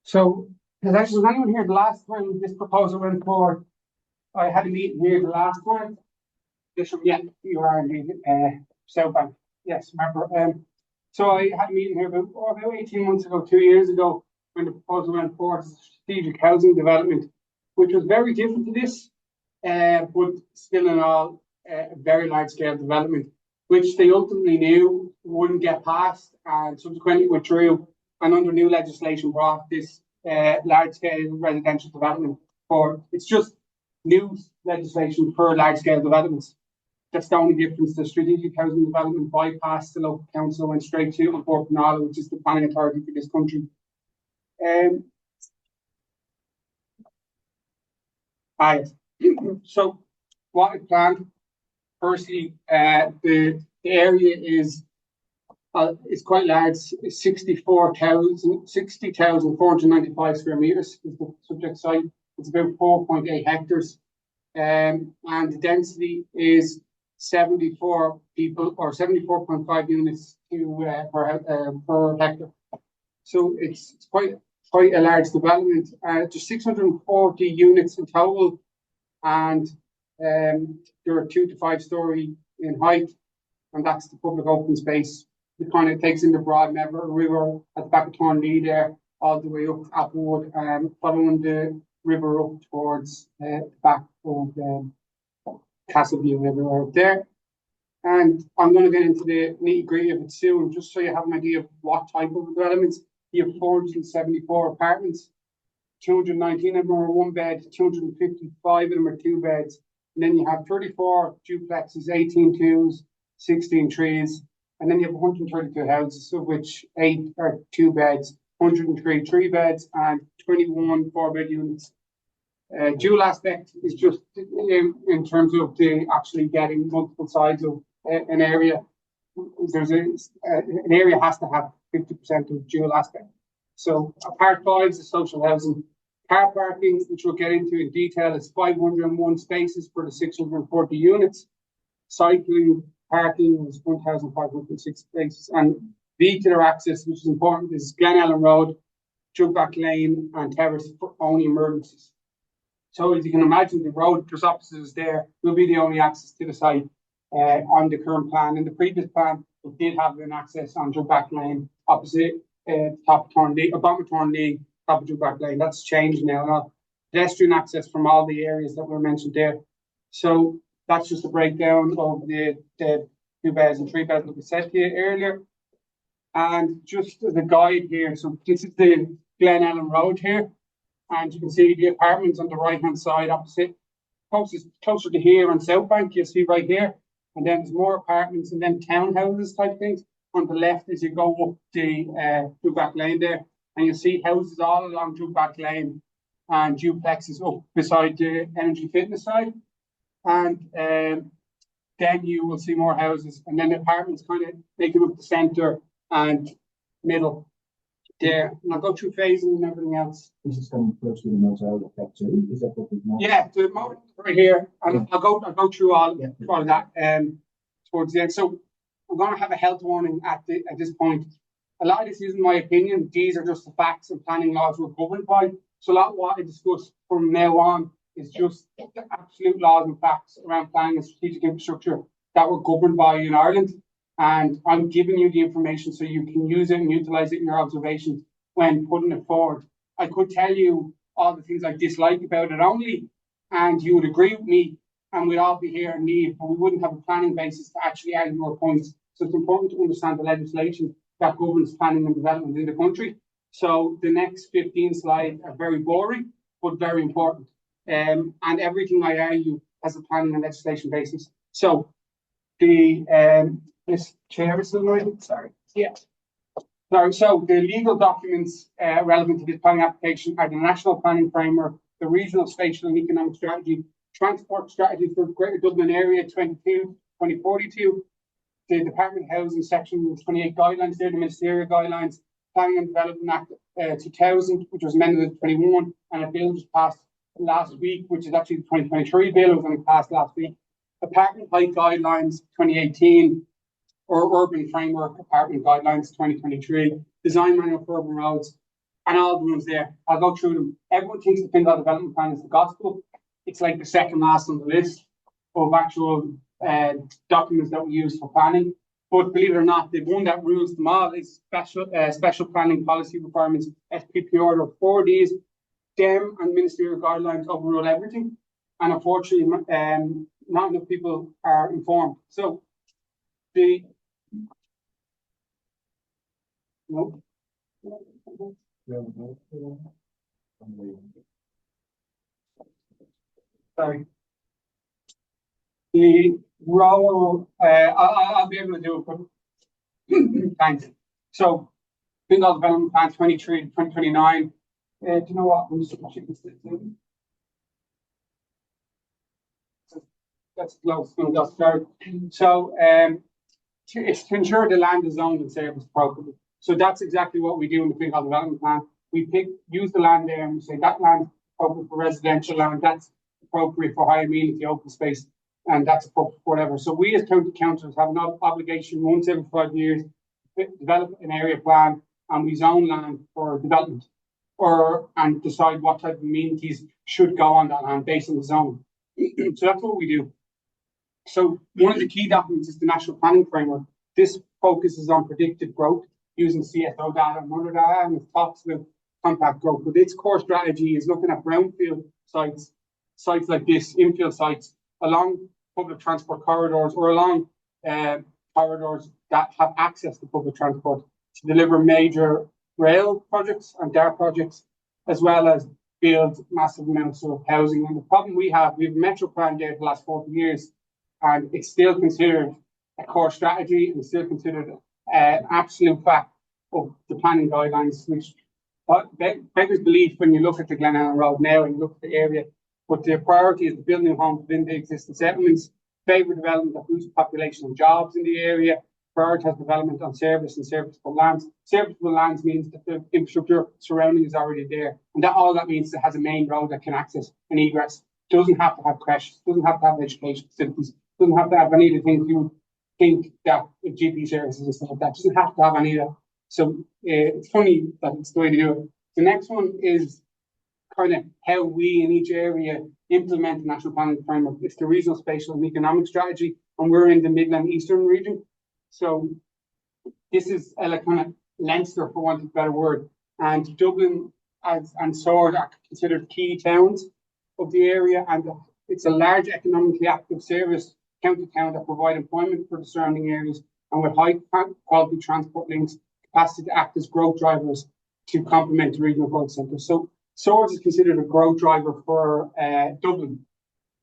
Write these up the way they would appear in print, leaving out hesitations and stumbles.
So, was anyone here the last time this proposal went forward? I had a meeting here the last time. This one, yeah, you are indeed, South Bank. Yes, remember. So I had a meeting here about 18 months ago, 2 years ago, when the proposal went forward as strategic housing development, which was very different to this, but still in all, a very large scale development, which they ultimately knew wouldn't get passed and subsequently withdrew, and under new legislation brought this large scale residential development forward. It's just new legislation for large scale developments. That's the only difference. The strategic housing development bypassed the local council, went straight to Portnala, which is the planning authority for this country. So what is planned? Firstly, the area is quite large. 60,495 square meters is the subject site. It's about 4.8 hectares, and the density is 74 people or 74.5 units per hectare. So it's quite a large development. There's 640 units in total, and there are 2 to 5 story in height, and that's the public open space. It kind of takes in the broad river at the back of Thornley there, all the way up Applewood, following the river up towards the back of Castleview River up there. And I'm going to get into the nitty gritty of it soon, just so you have an idea of what type of developments. You have 474 apartments, 219 of them are 1 bed, 255 of them are 2 beds. And then you have 34 duplexes, 18 twos, 16 threes. And then you have 132 houses, of which 8 are 2 beds, 103 3 beds, and 21 4-bed units. Dual aspect is just in terms of the actually getting multiple sides of an area. An area has to have 50% of dual aspect. So part 5 is the social housing. Car parking, which we'll get into in detail, is 501 spaces for the 640 units. Cycling parking was 1,506 spaces, and vehicular access, which is important, is Glenallen Road, Jugback Lane, and Terrace for only emergencies. So as you can imagine, the road just opposite us there will be the only access to the site on the current plan. In the previous plan, we did have an access on Jugback Lane opposite top of Thornley, bottom of Thornley, top of Jugback Lane. That's changed now. Pedestrian access from all the areas that were mentioned there. So that's just a breakdown of the 2 beds and 3 beds that we said here earlier. And just as a guide here, so this is the Glenallen Road here. And you can see the apartments on the right-hand side opposite, closer to here on South Bank, you'll see right here. And then there's more apartments and then townhouses type things on the left as you go up the Jugback Lane there. And you'll see houses all along Jugback Lane and duplexes up beside the energy fitness side. And then you will see more houses. And then the apartments kind of making up the centre and middle there. And I'll go through phasing and everything else. This is coming close to the motel effect too. Is that what we've known? Yeah, the motel right here. And I'll go through all that towards the end. So I'm going to have a health warning at this point. A lot of this isn't my opinion. These are just the facts and planning laws we're governed by. So a lot of what I discuss from now on is just the absolute laws and facts around planning and strategic infrastructure that we're governed by in Ireland. And I'm giving you the information so you can use it and utilize it in your observations when putting it forward. I could tell you all the things I dislike about it only, and you would agree with me, and we'd all be here in need, but we wouldn't have a planning basis to actually add more points. So it's important to understand the legislation that governs planning and development in the country. So the next 15 slides are very boring, but very important. And everything I argue has a planning and legislation basis. So this chair is still right. Sorry. Yeah. Sorry. So the legal documents relevant to this planning application are the National Planning Framework, the Regional Spatial and Economic Strategy, Transport Strategy for Greater Dublin Area 2042, the Department of Housing Section 28 guidelines there, the Ministerial Guidelines, Planning and Development Act 2000, which was amended in 21, and a bill just passed last week, which is actually the 2023 bill, it was only passed last week. Apartment Height Guidelines 2018, or Urban Framework Apartment Guidelines 2023, Design Manual for Urban Roads, and all the ones there. I'll go through them. Everyone thinks the Fingal Development Plan is the gospel. It's like the second last on the list of actual documents that we use for planning. But believe it or not, the one that rules them all is special planning policy requirements, SPP order 4Ds. Them and ministerial guidelines overrule everything. And unfortunately, not enough people are informed. So the no. Sorry. The role, I'll be able to do it, but thanks. So, Fingal Development Plan 23 to 2029. Do you know what? That's close. So, it's to ensure the land is owned and serviced appropriately. So that's exactly what we do in the Fingal Development Plan. We use the land there and we say that land is appropriate for residential land, that's appropriate for high amenity open space, and that's appropriate for whatever. So we as county councillors have an obligation once every 5 years to develop an area plan, and we zone land for development and decide what type of amenities should go on that land based on the zone. So that's what we do. So one of the key documents is the National Planning Framework. This focuses on predicted growth using CSO data and other data, and it talks about compact growth. But its core strategy is looking at brownfield sites like this, infill sites, along public transport corridors or along corridors that have access to public transport to deliver major rail projects and DART projects, as well as build massive amounts of housing. And the problem we have a metro plan there for the last 40 years, and it's still considered a core strategy and it's still considered an absolute fact of the planning guidelines, which beggars belief when you look at the Glenallen Road now and you look at the area. But the priority is the building homes within the existing settlements, favour development that boosts population and jobs in the area, prioritise development on service and serviceable lands. Serviceable lands means that the infrastructure surrounding is already there. And that all that means is it has a main road that can access and egress. It doesn't have to have creches, doesn't have to have education facilities, doesn't have to have any of the things you would think that GP services and stuff like that. Doesn't have to have any of that. So it's funny that it's the way to do it. The next one is kind of how we in each area implement the National Planning Framework. It's the regional, spatial and economic strategy, and we're in the Midland Eastern region. So this is like kind of Leinster, for want of a better word, and Dublin and Sword are considered key towns of the area, and it's a large economically active service county town that provide employment for the surrounding areas, and with high quality transport links, capacity to act as growth drivers to complement the regional growth centres. So Swords is considered a growth driver for Dublin,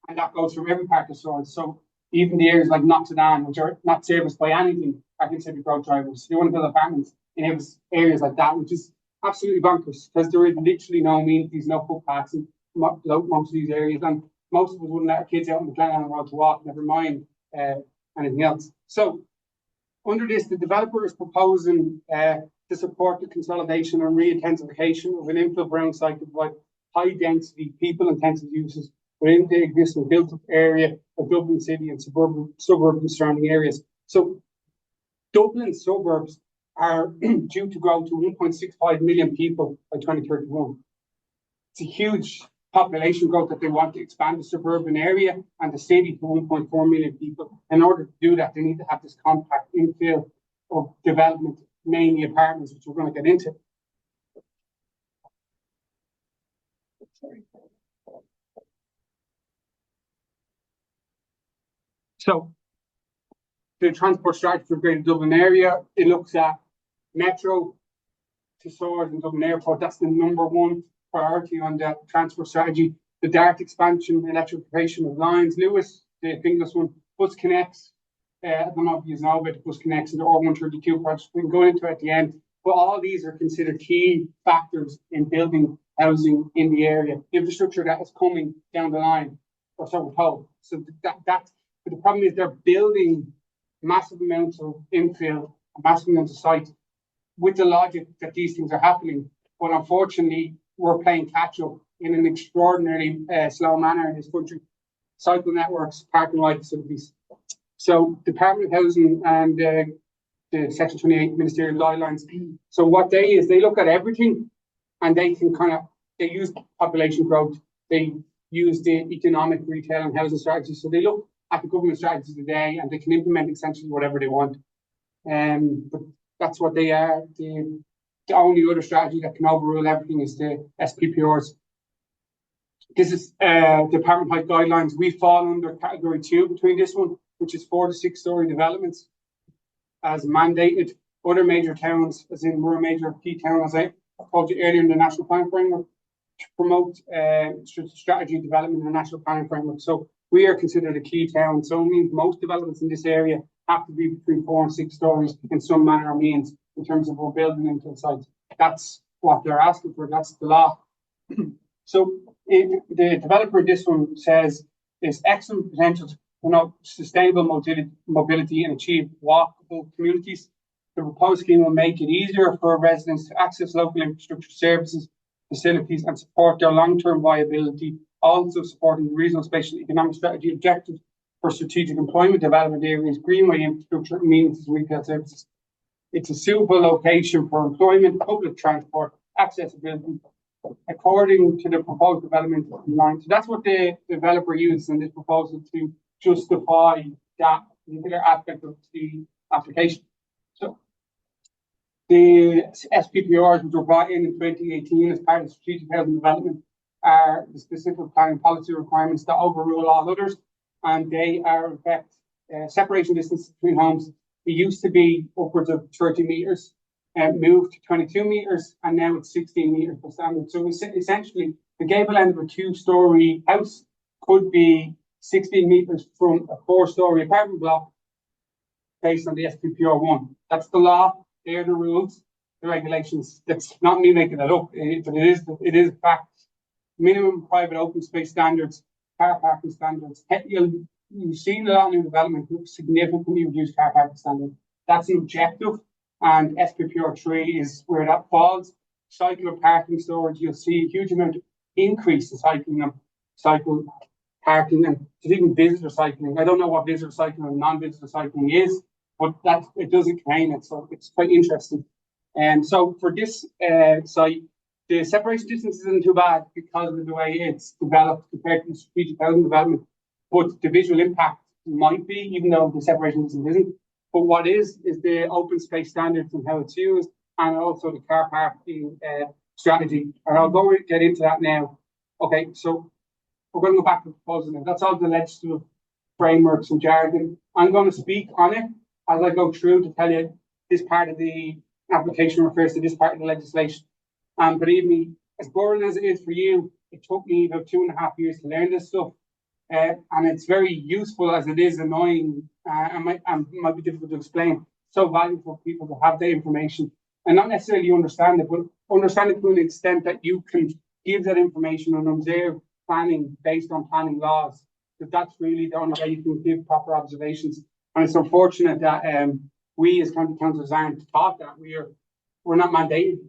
and that goes from every part of Swords. So even the areas like Knocksadam, which are not serviced by anything, are considered growth drivers. You want to build apartments in areas like that, which is absolutely bonkers, because there is literally no amenities, no footpaths in most of these areas, and most of us wouldn't let our kids out on the Glenallen Road to walk, never mind anything else. So under this, the developer is proposing to support the consolidation and re-intensification of an infill brown site to provide high density, people intensive uses within the existing built up area of Dublin City and suburban surrounding areas. So Dublin suburbs are due to grow to 1.65 million people by 2031. It's a huge population growth that they want to expand the suburban area and the city to 1.4 million people. In order to do that, they need to have this compact infill of development, mainly apartments, which we're going to get into. So the transport strategy for the Greater Dublin area, it looks at metro to Swords and Dublin Airport. That's the number one priority on the transport strategy. The DART expansion, electrification of lines. Lewis, the Fingal one, bus connects. I don't know if you know about the bus connects and the R132 project. We can go into it at the end. But all these are considered key factors in building housing in the area. Infrastructure that is coming down the line, or so we're told. So but the problem is they're building massive amounts of infill, massive amounts of sites with the logic that these things are happening. But unfortunately, we're playing catch up in an extraordinarily slow manner in this country. Cycle networks, parking lot facilities. So Department of Housing and the Section 28 ministerial guidelines. So what they look at everything and they can they use population growth, they use the economic, retail and housing strategies. So they look at the government strategies today and they can implement essentially whatever they want. But that's what they are. The only other strategy that can overrule everything is the SPPRs. This is department height guidelines. We fall under category 2 between this one, which is 4 to 6 story developments as mandated. Other major towns, as in we're a major key town, as I told you earlier, in the national planning framework, to promote strategy development in the national planning framework. So we are considered a key town. So it means most developments in this area have to be between 4 and 6 stories in some manner or means in terms of we're building into the sites. That's what they're asking for. That's the law. So the developer, this one says, there's excellent potential to promote sustainable mobility and achieve walkable communities. The proposed scheme will make it easier for residents to access local infrastructure services, facilities, and support their long-term viability, also supporting the regional spatial economic strategy objectives for strategic employment development areas, greenway infrastructure, amenities, and retail services. It's a suitable location for employment, public transport, accessibility, according to the proposed development line. So that's what the developer uses in this proposal to justify that particular aspect of the application. So the SPPRs, which were brought in 2018 as part of strategic housing development, are the specific planning policy requirements that overrule all others, and they are in fact separation distance between homes. It used to be upwards of 30 metres and moved to 22 metres, and now it's 16 metres per standard. So essentially, the gable end of a 2-story house could be 16 metres from a 4-story apartment block based on the SPPR 1. That's the law. They're the rules, the regulations. That's not me making that up, but it is fact. Minimum private open space standards, car parking standards. You've seen a lot of new development with significantly reduced car parking standards. That's an objective, and SPPR 3 is where that falls. Cycle parking storage, you'll see a huge amount of increase in cycling and cycle parking, and there's even visitor cycling. I don't know what visitor cycling and non-visitor cycling is, but that it doesn't contain it, so it's quite interesting. And so for this site, the separation distance isn't too bad because of the way it's developed compared to the strategic housing development, but the visual impact might be, even though the separation distance isn't. But what is the open space standards and how it's used, and also the car parking strategy. And I'll go and get into that now. Okay, so we're going to go back to the proposal now. That's all the legislative frameworks and jargon. I'm going to speak on it as I go through to tell you this part of the application refers to this part of the legislation. Believe me, as boring as it is for you, it took me about 2.5 years to learn this stuff. And it's very useful as it is annoying and might be difficult to explain. So valuable for people to have the information and not necessarily understand it, but understand it to an extent that you can give that information and observe planning based on planning laws. Because that's really the only way you can give proper observations. And it's unfortunate that we as county councillors aren't taught that. We're not mandated.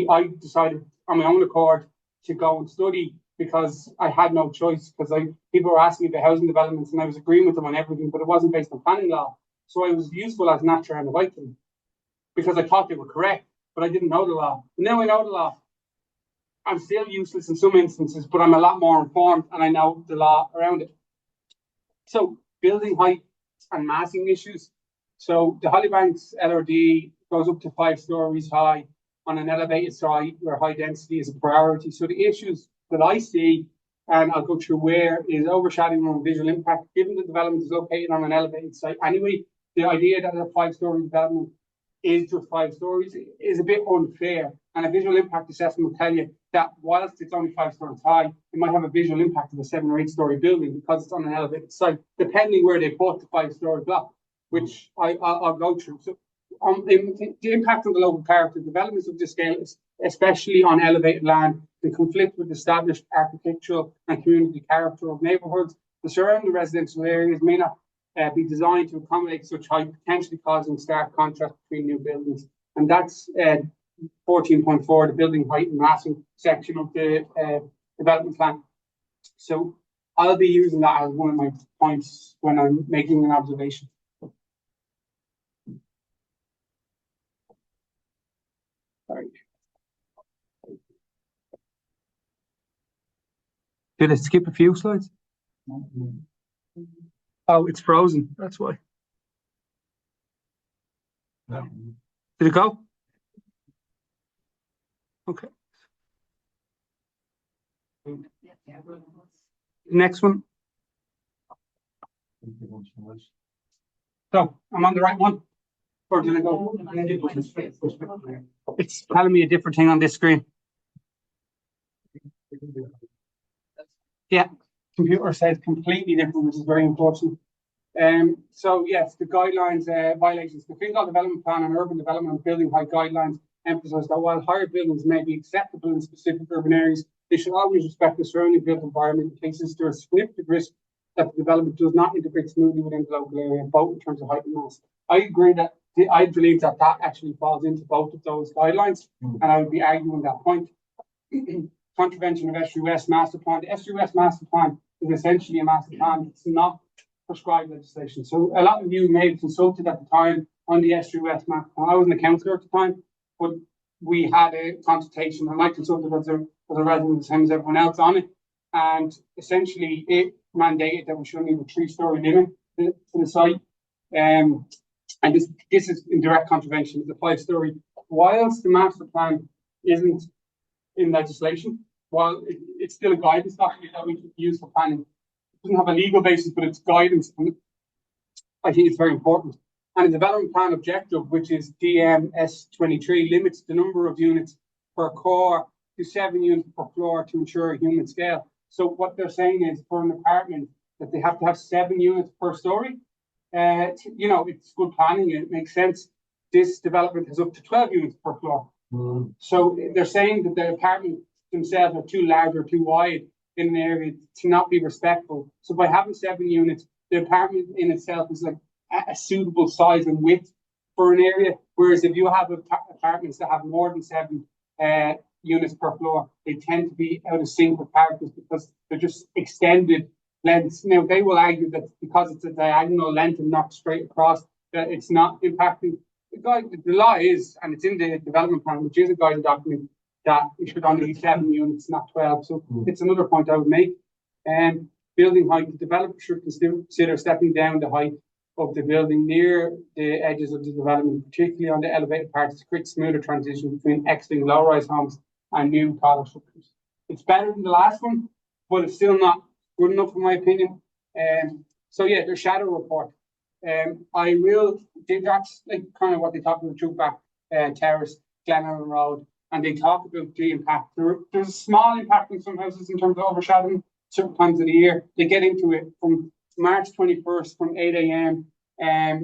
I decided on my own accord to go and study because I had no choice, because people were asking me about housing developments and I was agreeing with them on everything, but it wasn't based on planning law. So I was useful as an actor and a white them because I thought they were correct, but I didn't know the law. And now I know the law. I'm still useless in some instances, but I'm a lot more informed and I know the law around it. So building height and massing issues. So the Holybanks LRD goes up to 5 stories high on an elevated site where high density is a priority. So the issues that I see, and I'll go through where, is overshadowing on visual impact. Given the development is located on an elevated site anyway, the idea that a 5-story development is just 5 stories is a bit unfair. And a visual impact assessment will tell you that whilst it's only 5 stories high, it might have a visual impact of a 7 or 8 story building because it's on an elevated site, depending where they put the 5-story block, which I'll go through. So the impact on the local character, developments of this scale, especially on elevated land, can conflict with established architectural and community character of neighbourhoods. The surrounding residential areas may not be designed to accommodate such height, potentially causing stark contrast between new buildings. And that's 14.4, the building height and massing section of the development plan. So I'll be using that as one of my points when I'm making an observation. Sorry. Did it skip a few slides? Oh, it's frozen. That's why. Did it go? Okay. Next one. So I'm on the right one. Or did I go? It's telling me a different thing on this screen. Yeah, computer says completely different, which is very important. So yes, the guidelines, violations. The Fingal Development Plan and Urban Development and Building Height Guidelines emphasise that while higher buildings may be acceptable in specific urban areas, they should always respect the surrounding built environment in cases there is significant risk that the development does not integrate smoothly within the local area, both in terms of height and mass. I agree that I believe that actually falls into both of those guidelines, and I would be arguing that point. Contravention of SUS Master Plan. The SUS Master Plan is essentially a master plan. It's not prescribed legislation. So a lot of you may have consulted at the time on the SUS Master Plan. I wasn't a councillor at the time, but we had a consultation, and I consulted as a resident, the same as everyone else on it. And essentially, it mandated that we should need a 3-story limit for the site. And this is in direct contravention of the 5-story. Whilst the master plan isn't in legislation, while it's still a guidance document that we can use for planning, it doesn't have a legal basis, but it's guidance, and I think it's very important. And the development plan objective, which is DMS23, limits the number of units per core to 7 units per floor to ensure a human scale. So what they're saying is for an apartment that they have to have 7 units per story. It's good planning. It makes sense. This development has up to 12 units per floor. So they're saying that the apartments themselves are too large or too wide in an area to not be respectful. So by having 7 units, the apartment in itself is like a suitable size and width for an area. Whereas if you have apartments that have more than 7 units per floor, they tend to be out of sync with characters because they're just extended lengths. Now they will argue that because it's a diagonal length and not straight across, that it's not impacting. The law is, and it's in the development plan, which is a guiding document, that it should only be 7 units, not 12. So it's another point I would make. Building height, the developer should consider stepping down the height of the building near the edges of the development, particularly on the elevated parts, to create smoother transition between existing low-rise homes and new taller structures. It's better than the last one, but it's still not good enough in my opinion. So yeah, the shadow report. That's like kind of what they talk about, Jugback Terrace, Glenallen Road, and they talk about the impact. There's a small impact in some houses in terms of overshadowing certain times of the year. They get into it from March 21st from 8 a.m. A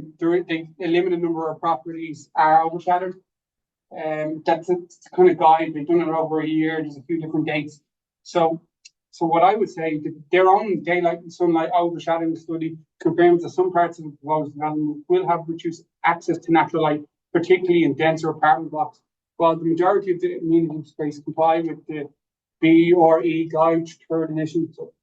limited number of properties are overshadowed. That's a kind of guide. They've done it over a year. There's a few different dates. So what I would say, their own daylight and sunlight overshadowing study confirms that some parts of the proposed development will have reduced access to natural light, particularly in denser apartment blocks, while the majority of the amenity space comply with the B or E guide, 3rd edition. So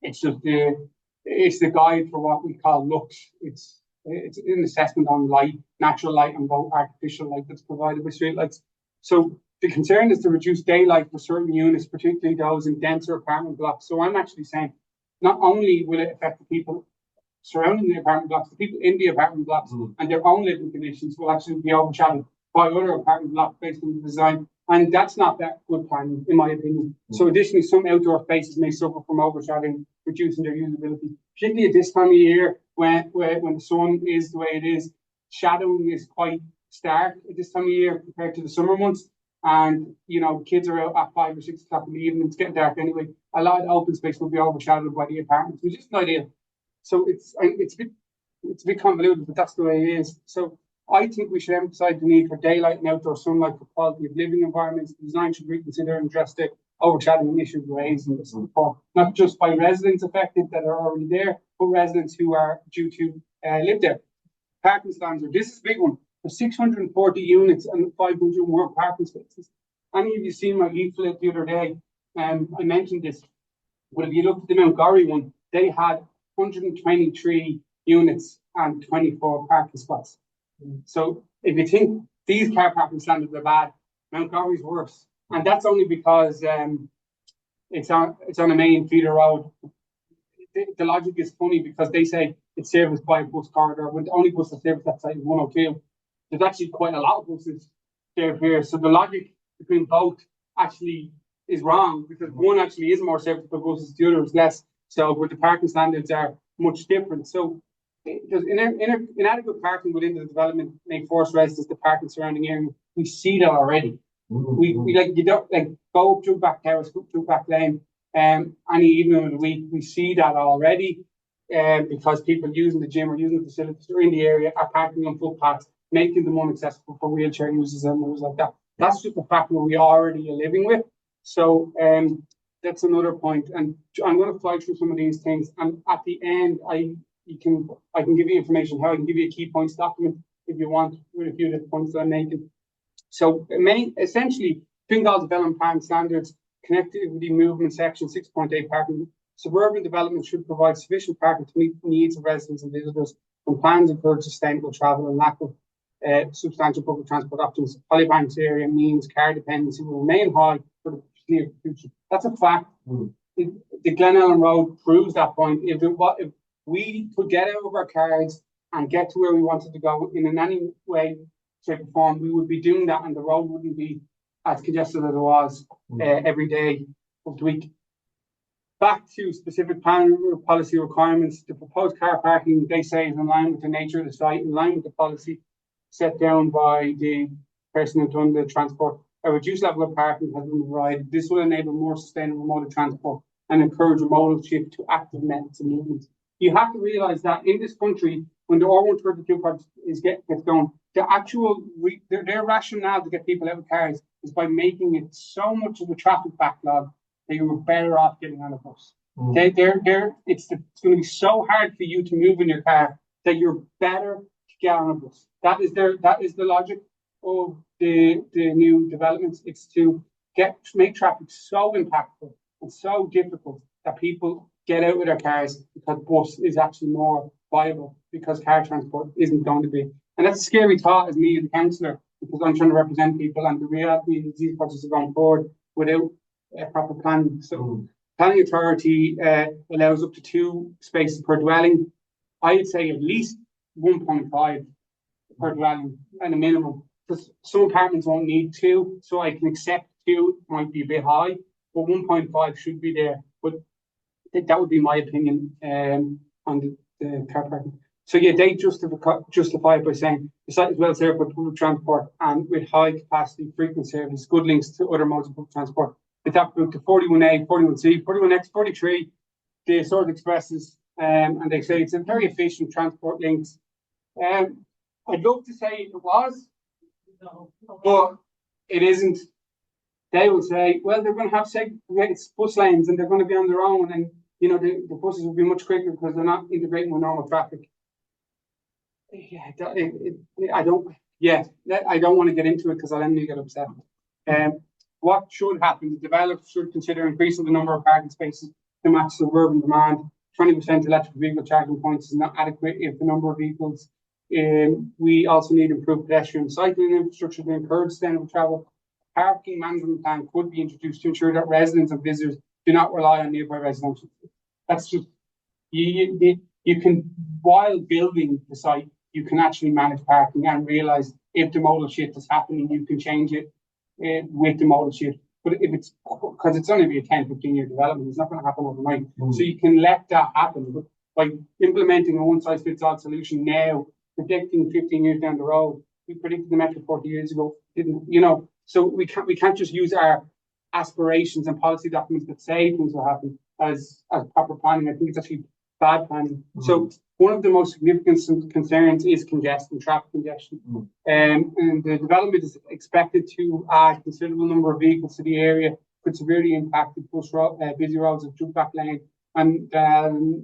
it's just the guide for what we call lux. It's an assessment on light, natural light, and both artificial light that's provided by streetlights. So the concern is to reduce daylight for certain units, particularly those in denser apartment blocks. So I'm actually saying not only will it affect the people surrounding the apartment blocks, the people in the apartment blocks and their own living conditions will actually be overshadowed by other apartment blocks based on the design. And that's not that good planning, in my opinion. So additionally, some outdoor spaces may suffer from overshadowing, reducing their usability, particularly at this time of year when the sun is the way it is. Shadowing is quite stark at this time of year compared to the summer months. And, kids are out at 5 or 6 o'clock in the evening. It's getting dark anyway. A lot of open space will be overshadowed by the apartments, which is not ideal. So it's a bit convoluted, but that's the way it is. So I think we should emphasise the need for daylight and outdoor sunlight for quality of living environments. The design should reconsider and address the overshadowing issues raised in this report, not just by residents affected that are already there, but residents who are due to live there. Parking standards. This is a big one. There's 640 units and 500 more parking spaces. Any of you seen my leaflet the other day? I mentioned this. But if you look at the Mountgomery one, they had 123 units and 24 parking spots. So if you think these car parking standards are bad, Mountgomery's worse. And that's only because it's on a main feeder road. The logic is funny because they say it's serviced by a bus corridor, when the only bus that service that site is 102. There's actually quite a lot of buses there here. So the logic between both actually is wrong, because one actually is more serviced by buses, the other is less. So where the parking standards are much different. So there's inadequate parking within the development may force residents to park in surrounding area. We see that already. We like, you don't like go up through back terrace, go through back lane, any evening of the week. We see that already, because people using the gym or using the facilities or in the area are parking on footpaths, making them inaccessible for wheelchair users and things like that. That's just a factor we already are living with. So that's another point. And I'm going to fly through some of these things. And at the end, I can give you information how I can give you a key points document if you want with a few of the points that I'm making. So essentially, Fingal Development Plan standards, connectivity movement section 6.8 parking. Suburban development should provide sufficient parking to meet the needs of residents and visitors, and plans encourage sustainable travel and lack of substantial public transport options. Holybanks area means car dependency will remain high for the foreseeable future. That's a fact. The Glen Ellen Road proves that point. If we could get out of our cars and get to where we wanted to go in any way, shape, or form, we would be doing that, and the road wouldn't be as congested as it was every day of the week. Back to specific plan policy requirements. The proposed car parking, they say, is in line with the nature of the site, in line with the policy set down by the person who done the transport. A reduced level of parking has been provided. This will enable more sustainable mode of transport and encourage a modal shift to active methods of movement. You have to realise that in this country, when the R132 project gets going, the actual their rationale to get people out of cars is by making it so much of a traffic backlog that you were better off getting on a bus. It's going to be so hard for you to move in your car that you're better to get on a bus. That is the logic of the new developments. It's to make traffic so impactful and so difficult that people get out of their cars, because bus is actually more viable, because car transport isn't going to be. And that's a scary thought as me as a councillor, because I'm trying to represent people, and the reality is these projects are going forward without proper planning. So planning authority allows up to 2 spaces per dwelling. I'd say at least 1.5 per dwelling at a minimum, because some apartments won't need 2, so I can accept 2. It might be a bit high, but 1.5 should be there. But that would be my opinion on the car parking. So yeah, they justify it by saying the site is well served by public transport and with high capacity, frequent service, good links to other modes of public transport. With that group to 41A, 41C, 41X, 43, the sort of expresses, and they say it's a very efficient transport links. I'd love to say it was, but it isn't. They will say, well, they're going to have segregated bus lanes and they're going to be on their own, and the buses will be much quicker because they're not integrating with normal traffic. I don't want to get into it because I'll end up get upset. What should happen? The developers should consider increasing the number of parking spaces to match suburban demand. 20% electric vehicle charging points is not adequate if the number of vehicles. We also need improved pedestrian and cycling infrastructure to encourage sustainable travel. Parking management plan could be introduced to ensure that residents and visitors do not rely on nearby residential. That's just you can, while building the site, you can actually manage parking and realise if the modal shift is happening, you can change it with the modal shift. But if it's because it's only be a 10-15 year development, it's not going to happen overnight. So you can let that happen. But by implementing a one size fits all solution now, predicting 15 years down the road, we predicted the metro 40 years ago, didn't. So we can't just use our aspirations and policy documents that say things will happen as proper planning. I think it's actually bad planning. So one of the most significant concerns is traffic congestion. And the development is expected to add considerable number of vehicles to the area, could severely impact the busy roads of Jukback Lane and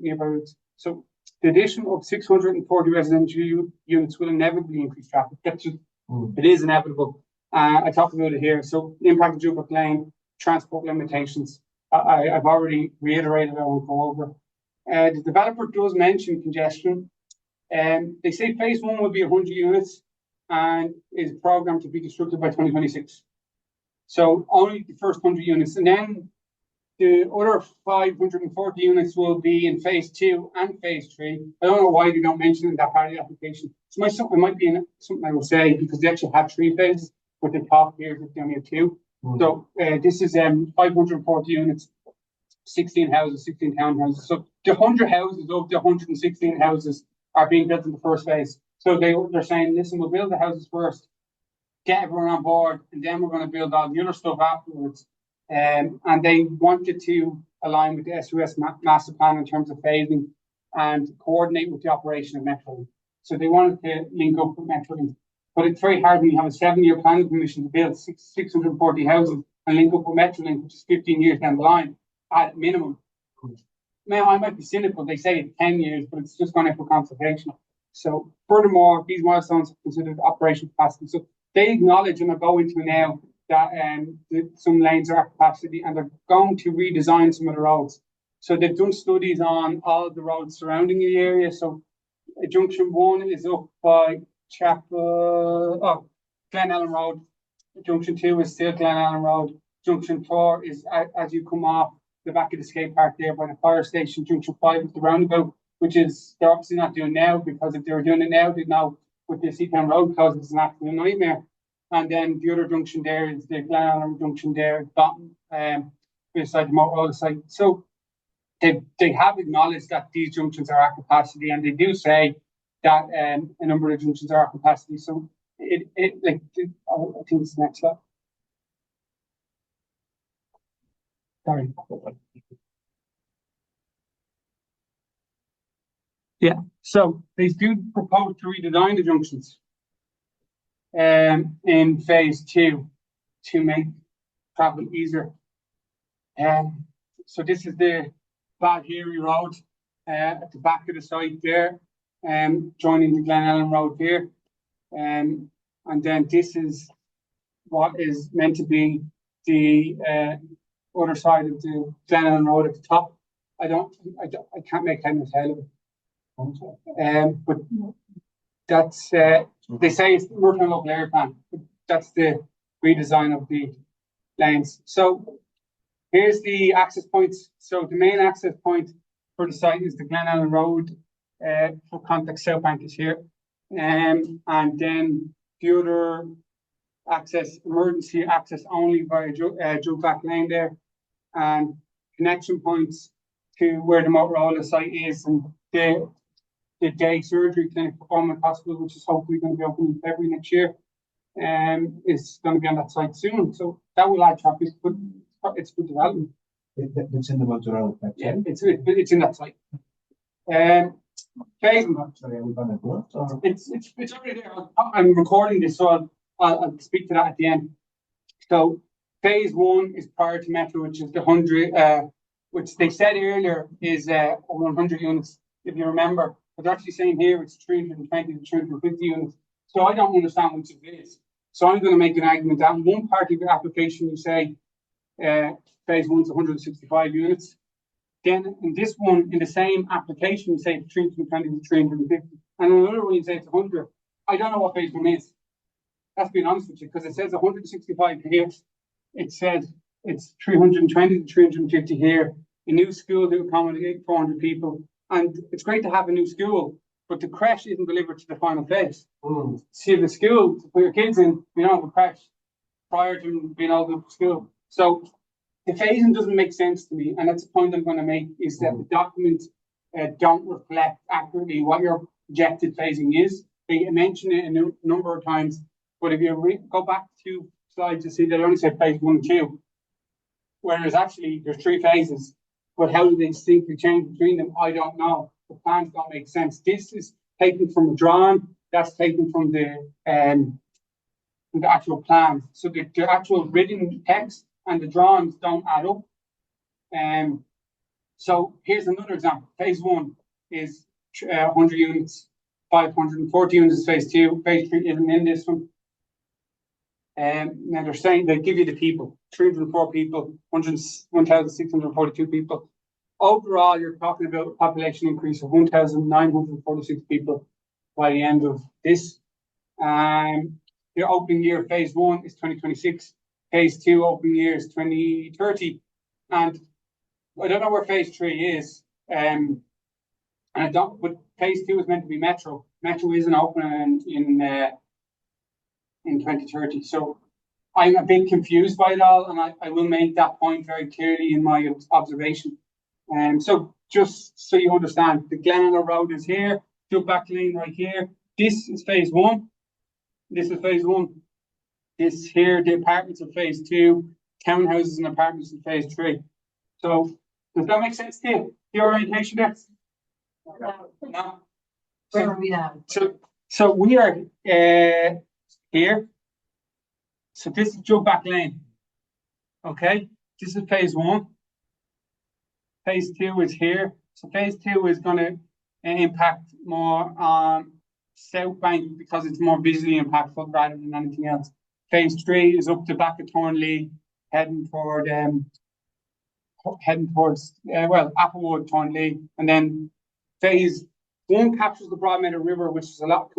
nearby routes. So the addition of 640 residential units will inevitably increase traffic. That's just, it is inevitable. I talked about it here. So the impact of Jukback Lane, transport limitations, I've already reiterated, I won't go over. The developer does mention congestion. They say phase 1 will be 100 units and is programmed to be constructed by 2026. So only the first 100 units. And then The other 540 units will be in phase 2 and phase 3. I don't know why they don't mention it in that part of the application. So it might be something I will say because they actually have 3 phases, but the top here is only 2. So this is 540 units, 16 houses, 16 townhouses. So the 100 houses of the 116 houses are being built in the first phase. So they're saying, listen, we'll build the houses first, get everyone on board, and then we're going to build all the other stuff afterwards. And they wanted to align with the SUS master plan in terms of phasing and coordinate with the operation of Metrolink. So they wanted to link up with Metrolink. But it's very hard when you have a 7-year planning permission to build 640 houses and link up with Metrolink, which is 15 years down the line at minimum. Now, I might be cynical. They say it's 10 years, but it's just gone out for consultation. So furthermore, these milestones are considered operational capacity. So they acknowledge, and I'll go into now, that some lanes are at capacity and they're going to redesign some of the roads. So they've done studies on all the roads surrounding the area. So Junction 1 is up by Glen Ellen Road. Junction 2 is still Glen Ellen Road. Junction 4 is as you come off the back of the skate park there by the fire station. Junction 5 is the roundabout, which is they're obviously not doing now, because if they were doing it now, they'd know with the Seatown Road closed, it's an absolute nightmare. And then the other junction there is the Glen Ellen junction there, bottom, beside the Motorola site. So they have acknowledged that these junctions are at capacity, and they do say that a number of junctions are at capacity. So I think it's the next slide. Sorry. Yeah, so they do propose to redesign the junctions in phase 2 to make travel easier. So this is the Badheary Road at the back of the site there, joining the Glen Ellen Road here. And then this is what is meant to be the other side of the Glen Ellen Road at the top. I can't make head or tail of it. But that's they say it's working on local area plan. But that's the redesign of the lanes. So here's the access points. So the main access point for the site is the Glen Ellen Road. For context, South Bank is here, and then the other access, emergency access only via Jugback Lane there, and connection points to where the Motorola site is, and the day surgery clinic for Performance Hospital, which is hopefully going to be open in February next year, is going to be on that site soon. So that will add traffic, but it's good development. It's in the Motorola. Yeah, it's in that site. Phase. Sorry, are we going to do it? Or? It's already there. I'm recording this, so I'll speak to that at the end. So phase 1 is prior to Metro, which is the 100, which they said earlier is 100 units, if you remember. But they're actually saying here it's 320 to 350 units. So I don't understand which it is. So I'm going to make an argument that in one part of your application you say phase 1 is 165 units. Then in this one, in the same application, you say 320 to 350. And in another one, you say it's 100. I don't know what phase 1 is. That's being honest with you, because it says 165 here. It says it's 320 to 350 here. A new school to accommodate 400 people. And it's great to have a new school, but the crash isn't delivered to the final phase. See, the school, to put your kids in, you don't have a crash prior to being able to go to school. So the phasing doesn't make sense to me, and that's the point I'm going to make, is that the documents don't reflect accurately what your projected phasing is. They mention it a number of times, but if you go back 2 slides, you see they only say phase 1 and 2, whereas actually there's 3 phases. But how do they distinctly change between them? I don't know. The plans don't make sense. This is taken from a drawing. That's taken from the actual plan. So the actual written text and the drawings don't add up. So here's another example. Phase 1 is 100 units, 540 units is phase 2. Phase 3 isn't in this one. Now they're saying they give you the people, 304 people, 1,642 people. Overall, you're talking about a population increase of 1,946 people by the end of this. Your opening year, phase 1 is 2026. Phase 2 opening year is 2030. And I don't know where phase 3 is. And I don't, but phase 2 is meant to be Metro. Metro isn't open in 2030. So I'm a bit confused by it all, and I will make that point very clearly in my observation. So just so you understand, the Glenelg Road is here, jump back lane right here. This is phase 1. This is phase 1. This here, the apartments of phase 2, townhouses and apartments in phase 3. So does that make sense to you? The orientation there? No. Where are we now? So we are here. So this is jump back lane. Okay, this is phase 1. Phase 2 is here. So phase 2 is going to impact more on South Bank because it's more visually impactful rather than anything else. Phase 3 is up the back of Thornley, heading towards Applewood, Thornley, and then phase 1 captures the Broadmeadow River, which is a lot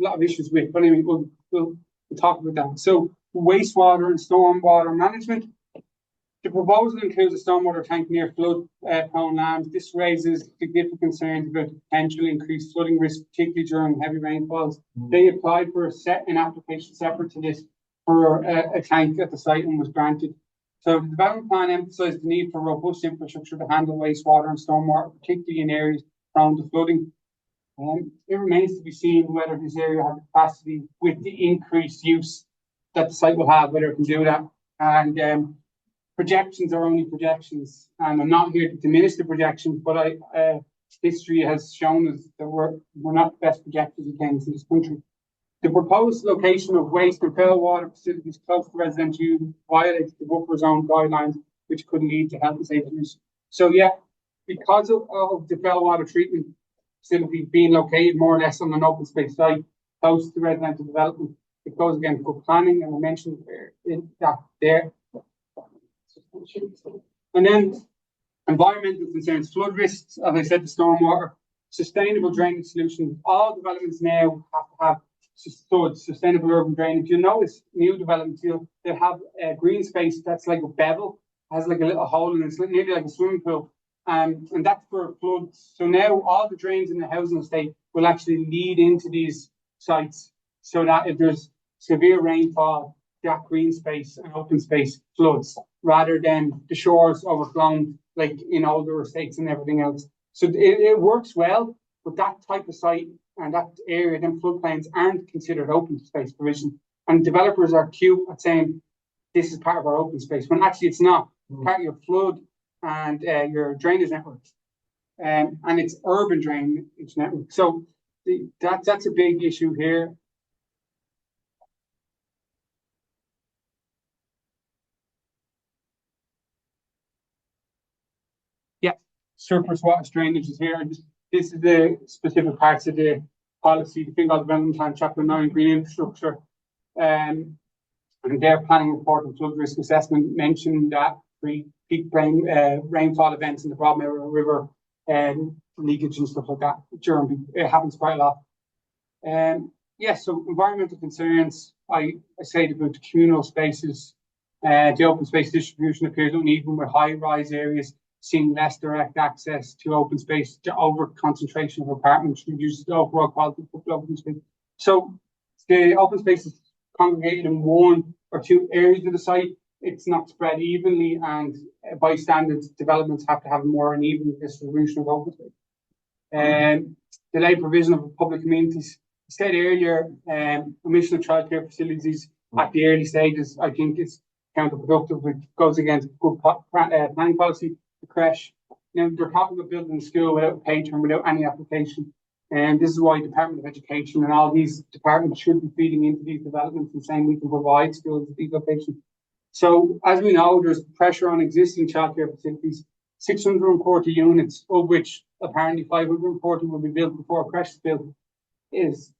of issues with. But anyway, we'll talk about that. So wastewater and stormwater management. The proposal includes a stormwater tank near flood-prone lands. This raises significant concerns about potential increased flooding risk, particularly during heavy rainfalls. They applied for an application separate to this for a tank at the site and was granted. So the development plan emphasised the need for robust infrastructure to handle wastewater and stormwater, particularly in areas prone to flooding. It remains to be seen whether this area has capacity with the increased use that the site will have, whether it can do that. And projections are only projections, and I'm not here to diminish the projections, but history has shown us that we're not the best projectors against in this country. The proposed location of waste and foul water facilities close to residential use violates the buffer zone guidelines, which could lead to health and safety issues. So yeah, because of the foul water treatment facility being located more or less on an open space site close to residential development, it goes against good planning, and I mentioned that there. And then environmental concerns, flood risks, as I said, the stormwater, sustainable drainage solutions. All developments now have to have sustainable urban drainage. You'll notice new developments, they'll have a green space that's like a bevel, has like a little hole in it, it's nearly like a swimming pool. And that's for floods. So now all the drains in the housing estate will actually lead into these sites so that if there's severe rainfall, that green space and open space floods rather than the shores overflowing like in older estates and everything else. So it works well, but that type of site and that area, then floodplains aren't considered open space provision. And developers are cute at saying this is part of our open space, when actually it's not. Part of your flood and your drainage network. And it's urban drainage network. So that's a big issue here. Yeah, surface water drainage is here. This is the specific parts of the policy, the Fingal Development Plan, Chapter 9, Green Infrastructure. And their planning report and flood risk assessment mentioned that peak rainfall events in the Broadmeadow River and leakage and stuff like that. It happens quite a lot. So environmental concerns, I said about the communal spaces. The open space distribution appears uneven with high-rise areas seeing less direct access to open space. The over-concentration of apartments reduces the overall quality of the open space. So the open space is congregated in 1 or 2 areas of the site. It's not spread evenly, and by standards, developments have to have more uneven distribution of open space. Delayed provision of public amenities. I said earlier, omission of childcare facilities at the early stages, I think is counterproductive. It goes against good planning policy. The creche. Now they're talking about building a school without a patron, without any application. And this is why Department of Education and all these departments should be feeding into these developments and saying we can provide schools at these locations. So as we know, there's pressure on existing childcare facilities, 640 units, of which apparently 540 will be built before a creche is built, is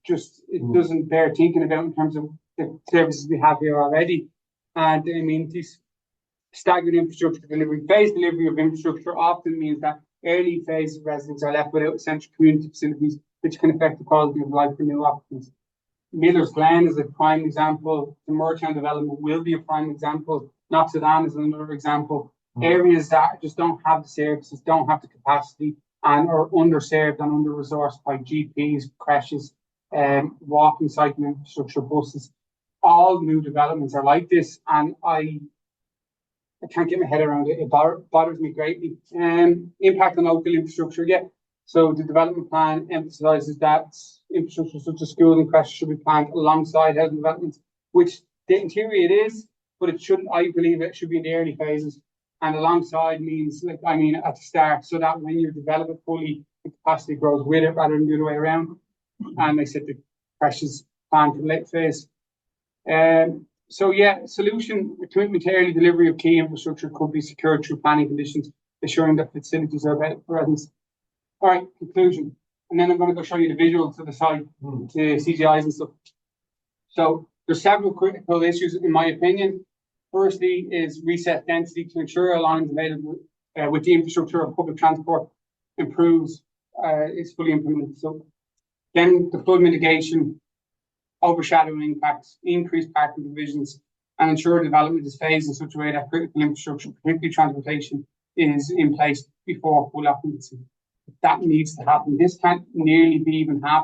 just, it doesn't bear thinking about in terms of the services we have here already. And I mean, these staggered infrastructure delivery, phased delivery of infrastructure often means that early phase residents are left without essential community facilities, which can affect the quality of life for new occupants. Miller's Glen is a prime example. The Moortown development will be a prime example. Knox Sedan is another example. Areas that just don't have the services, don't have the capacity, and are underserved and under-resourced by GPs, creches, walking, cycling infrastructure, buses. All new developments are like this, and I can't get my head around it. It bothers me greatly. Impact on local infrastructure, yeah. So the development plan emphasises that infrastructure such as schools and creches should be planned alongside housing developments, which in theory it is, but it shouldn't. I believe it should be in the early phases. And alongside means, at the start, so that when you develop it fully, the capacity grows with it rather than the other way around. And they said the creches planned for the late phase. So yeah, solution commitment to early delivery of key infrastructure could be secured through planning conditions, ensuring that facilities are available for residents. All right, conclusion. And then I'm going to go show you the visuals of the site, the CGIs and stuff. So there's several critical issues, in my opinion. Firstly is reset density to ensure a line available with the infrastructure of public transport improves, is fully implemented. So then the flood mitigation, overshadowing impacts, increased parking provisions, and ensure development is phased in such a way that critical infrastructure, particularly transportation, is in place before full occupancy. That needs to happen. This can't nearly be even half